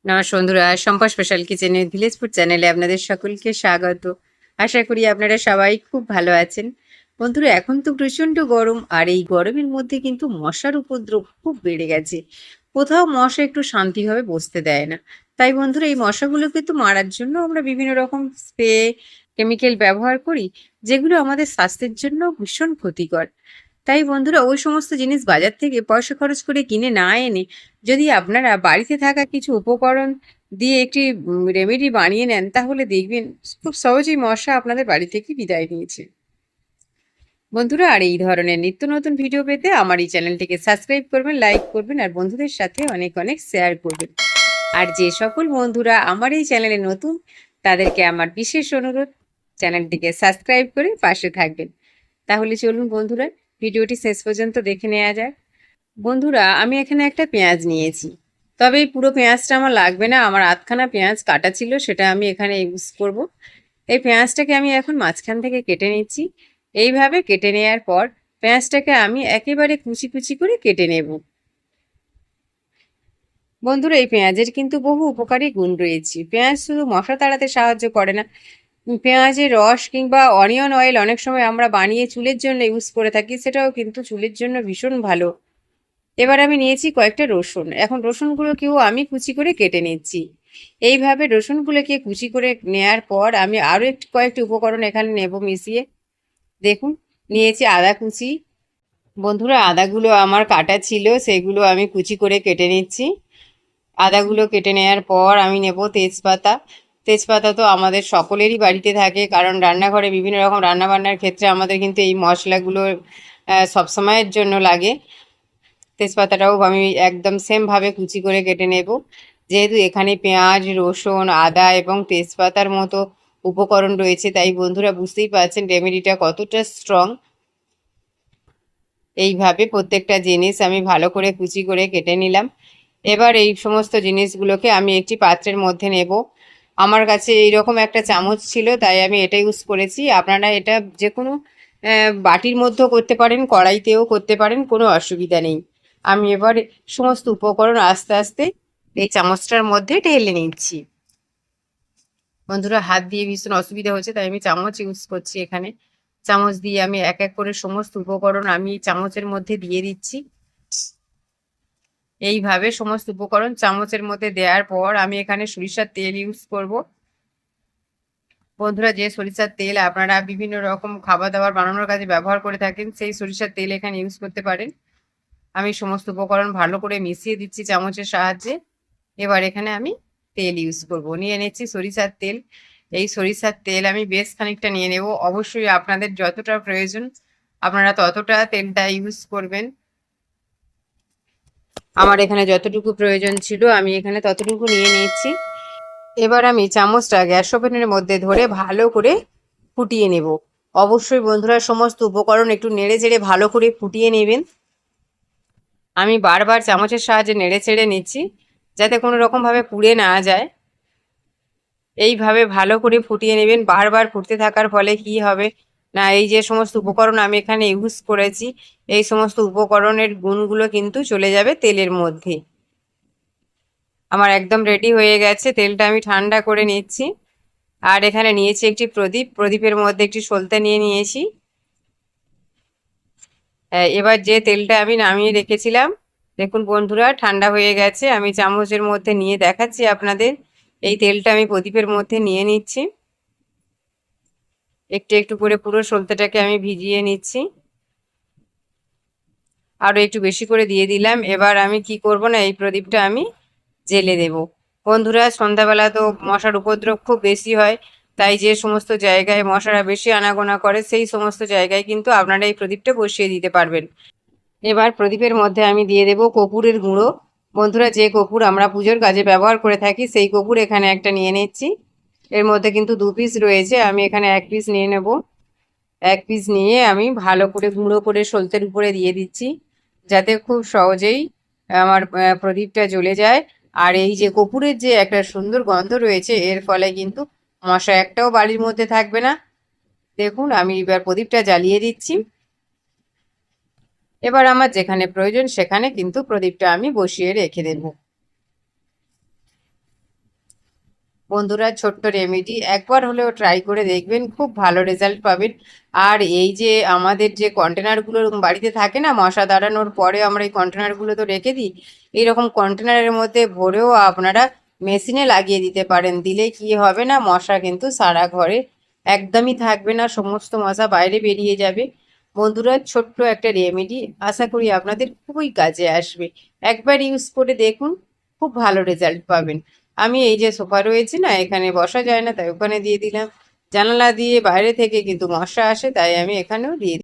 নমস্কার বন্ধুরা, শম্পা স্পেশাল কিচেনের ভিলেজ ফুড চ্যানেলে আপনাদের সকলকে স্বাগত। আশা করি আপনারা সবাই খুব ভালো আছেন। বন্ধুরা, এখন তো প্রচণ্ড গরম, আর এই গরমের মধ্যে কিন্তু মশার উপদ্রব খুব বেড়ে গেছে। কোথাও মশা একটু শান্তিভাবে বসতে দেয় না। তাই বন্ধুরা, এই মশাগুলোকে তো মারার জন্য আমরা বিভিন্ন রকম স্প্রে, কেমিক্যাল ব্যবহার করি, যেগুলো আমাদের স্বাস্থ্যের জন্য ভীষণ ক্ষতিকর। তাই বন্ধুরা, ওই সমস্ত জিনিস বাজার থেকে পয়সা খরচ করে কিনে না এনে যদি আপনারা বাড়িতে থাকা কিছু উপকরণ দিয়ে একটি রেমেডি বানিয়ে নেন, তাহলে দেখবেন খুব সহজেই মশা আপনাদের বাড়ি থেকে বিদায় নিয়েছে। বন্ধুরা, আর এই ধরনের নিত্য নতুন ভিডিও পেতে আমার এই চ্যানেলটিকে সাবস্ক্রাইব করবেন, লাইক করবেন, আর বন্ধুদের সাথে অনেক অনেক শেয়ার করবেন। আর যে সকল বন্ধুরা আমার এই চ্যানেলে নতুন, তাদেরকে আমার বিশেষ অনুরোধ, চ্যানেলটিকে সাবস্ক্রাইব করে পাশে থাকবেন। তাহলে চলুন বন্ধুরা, ভিডিওটি শেষ পর্যন্ত দেখে নেওয়া যায়। বন্ধুরা, আমি এখানে একটা পেঁয়াজ নিয়েছি, তবে এই পুরো পেঁয়াজটা আমার লাগবে না। আমার আধখানা পেঁয়াজ কাটা ছিল, সেটা আমি এখানে ইউজ করব। এই পেঁয়াজটাকে আমি এখন মাঝখান থেকে কেটে নিচ্ছি। এইভাবে কেটে নেওয়ার পর পেঁয়াজটাকে আমি একেবারে কুচি কুচি করে কেটে নেব। বন্ধুরা, এই পেঁয়াজের কিন্তু বহু উপকারী গুণ রয়েছে। পেঁয়াজ শুধু মশা তাড়াতে সাহায্য করে না, পেঁয়াজের রস কিংবা অনিয়ন অয়েল অনেক সময় আমরা বানিয়ে চুলের জন্য ইউজ করে থাকি, সেটাও কিন্তু চুলের জন্য ভীষণ ভালো। এবার আমি নিয়েছি কয়েকটা রসুন। এখন রসুনগুলোকেও আমি কুচি করে কেটে নিচ্ছি। এইভাবে রসুনগুলোকে কুচি করে নেয়ার পর আমি আরও কয়েকটি উপকরণ এখানে নেব মিশিয়ে। দেখুন, নিয়েছি আদা কুচি। বন্ধুরা, আদাগুলো আমার কাটা ছিল, সেগুলো আমি কুচি করে কেটে নিচ্ছি। আদাগুলো কেটে নেওয়ার পর আমি নেব তেজপাতা। তেজপাতা তো আমাদের সকলেরই বাড়িতে থাকে, কারণ রান্নাঘরে বিভিন্ন রকম রান্নাবান্নার ক্ষেত্রে আমাদের কিন্তু এই মশলাগুলো সবসময়ের জন্য লাগে। তেজপাতাটাও আমি একদম সেমভাবে কুচি করে কেটে নেব। যেহেতু এখানে পেঁয়াজ, রসুন, আদা এবং তেজপাতার মতো উপকরণ রয়েছে, তাই বন্ধুরা বুঝতেই পারছেন রেমেডিটা কতটা স্ট্রং। এইভাবে প্রত্যেকটা জিনিস আমি ভালো করে কুচি করে কেটে নিলাম। এবার এই সমস্ত জিনিসগুলোকে আমি একটি পাত্রের মধ্যে নেব। আমার কাছে এইরকম একটা চামচ ছিল, তাই আমি এটা ইউজ করেছি। আপনারা এটা যে কোনো বাটির মধ্যেও করতে পারেন, কড়াইতেও করতে পারেন, কোনো অসুবিধা নেই। আমি এবার সমস্ত উপকরণ আস্তে আস্তে এই চামচটার মধ্যে ঢেলে নিচ্ছি। বন্ধুরা, হাত দিয়ে ভীষণ অসুবিধা হচ্ছে, তাই আমি চামচ ইউজ করছি এখানে। চামচ দিয়ে আমি এক এক করে সমস্ত উপকরণ আমি চামচের মধ্যে দিয়ে দিচ্ছি। এইভাবে সমস্ত উপকরণ চামচের মধ্যে দেওয়ার পর আমি এখানে সরিষার তেল ইউজ করব। বন্ধুরা, যে সরিষার তেল আপনারা বিভিন্ন রকম খাবার দাবার বানানোর কাজে ব্যবহার করে থাকেন, সেই সরিষার তেল এখানে ইউজ করতে পারেন। আমি সমস্ত উপকরণ ভালো করে মিশিয়ে দিচ্ছি চামচের সাহায্যে। এবার এখানে আমি তেল ইউজ করব। নিয়ে নিচ্ছি সরিষার তেল। এই সরিষার তেল আমি বেশ খানিকটা নিয়ে নেব। অবশ্যই আপনাদের যতটা প্রয়োজন আপনারা ততটা তেলটা ইউজ করবেন। আমার এখানে যতটুকু প্রয়োজন ছিল আমি এখানে ততটুকু নিয়ে নিয়েছি। এবার আমি চামচটা গ্যাস ওভেনের মধ্যে ধরে ভালো করে ফুটিয়ে নেব। অবশ্যই বন্ধুরা, সমস্ত উপকরণ একটু নেড়ে চেড়ে ভালো করে ফুটিয়ে নেবেন। আমি বারবার চামচের সাহায্যে নেড়ে চেড়ে নিচ্ছি, যাতে কোনো রকমভাবে পুড়ে না যায়। এইভাবে ভালো করে ফুটিয়ে নেবেন। বারবার ফুটতে থাকার ফলে কি হবে না, এই যে সমস্ত উপকরণ আমি এখানে ইউজ করেছি, এই সমস্ত উপকরণের গুণগুলো কিন্তু চলে যাবে তেলের মধ্যে। আমার একদম রেডি হয়ে গেছে। তেলটা আমি ঠান্ডা করে নিচ্ছি। আর এখানে নিয়েছি একটি প্রদীপ। প্রদীপের মধ্যে একটি সলতে নিয়ে নিয়েছি। এবার যে তেলটা আমি নামিয়ে রেখেছিলাম, দেখুন বন্ধুরা, ঠান্ডা হয়ে গেছে। আমি চামচের মধ্যে নিয়ে দেখাচ্ছি আপনাদের। এই তেলটা আমি প্রদীপের মধ্যে নিয়ে নিচ্ছি। একটু একটু করে পুরো সলতেটাকে আমি ভিজিয়ে নিচ্ছি। আরও একটু বেশি করে দিয়ে দিলাম। এবার আমি কি করব না, এই প্রদীপটা আমি জেলে দেব। বন্ধুরা, সন্ধ্যাবেলা তো মশার উপদ্রব খুব বেশি হয়, তাই যে সমস্ত জায়গায় মশারা বেশি আনাগোনা করে, সেই সমস্ত জায়গায় কিন্তু আপনারা এই প্রদীপটা বসিয়ে দিতে পারবেন। এবার প্রদীপের মধ্যে আমি দিয়ে দেব কর্পূরের গুঁড়ো। বন্ধুরা, যে কর্পূর আমরা পুজোর কাজে ব্যবহার করে থাকি, সেই কর্পূর এখানে একটা নিয়ে নিচ্ছি। এর মধ্যে কিন্তু 2 পিস রয়েছে, আমি এখানে 1 পিস নিয়ে নেব। 1 পিস নিয়ে আমি ভালো করে গুঁড়ো করে সলতের উপরে দিয়ে দিচ্ছি, যাতে খুব সহজেই আমার প্রদীপটা জ্বলে যায়। আর এই যে কর্পূরের যে একটা সুন্দর গন্ধ রয়েছে, এর ফলে কিন্তু মশা একটাও বাড়ির মধ্যে থাকবে না। দেখুন, আমি এবার প্রদীপটা জ্বালিয়ে দিচ্ছি। এবার আমার যেখানে প্রয়োজন সেখানে কিন্তু প্রদীপটা আমি বসিয়ে রেখে দেব। বন্ধুরা, ছোট্ট রেমেডি একবার হলেও ট্রাই করে দেখবেন, খুব ভালো রেজাল্ট পাবেন। আর এই যে আমাদের যে কন্টেনারগুলো বাড়িতে থাকে না, মশা দাঁড়ানোর পরে আমরা এই কন্টেনারগুলো তো রেখে দিই, এইরকম কন্টেনারের মধ্যে ভরেও আপনারা মেশিনে লাগিয়ে দিতে পারেন। দিলে কি হবে না, মশা কিন্তু সারা ঘরে একদমই থাকবে না, সমস্ত মশা বাইরে বেরিয়ে যাবে। বন্ধুরা, ছোট্ট একটা রেমেডি, আশা করি আপনাদের খুবই কাজে আসবে। একবার ইউজ করে দেখুন, খুব ভালো রেজাল্ট পাবেন। আমি এই যে সোফা রয়েছে না, এখানে বসা যায় না, তাই ওখানে দিয়ে দিলাম। জানালা দিয়ে বাইরে থেকে কিন্তু মশা আসে, তাই আমি এখানেও দিয়ে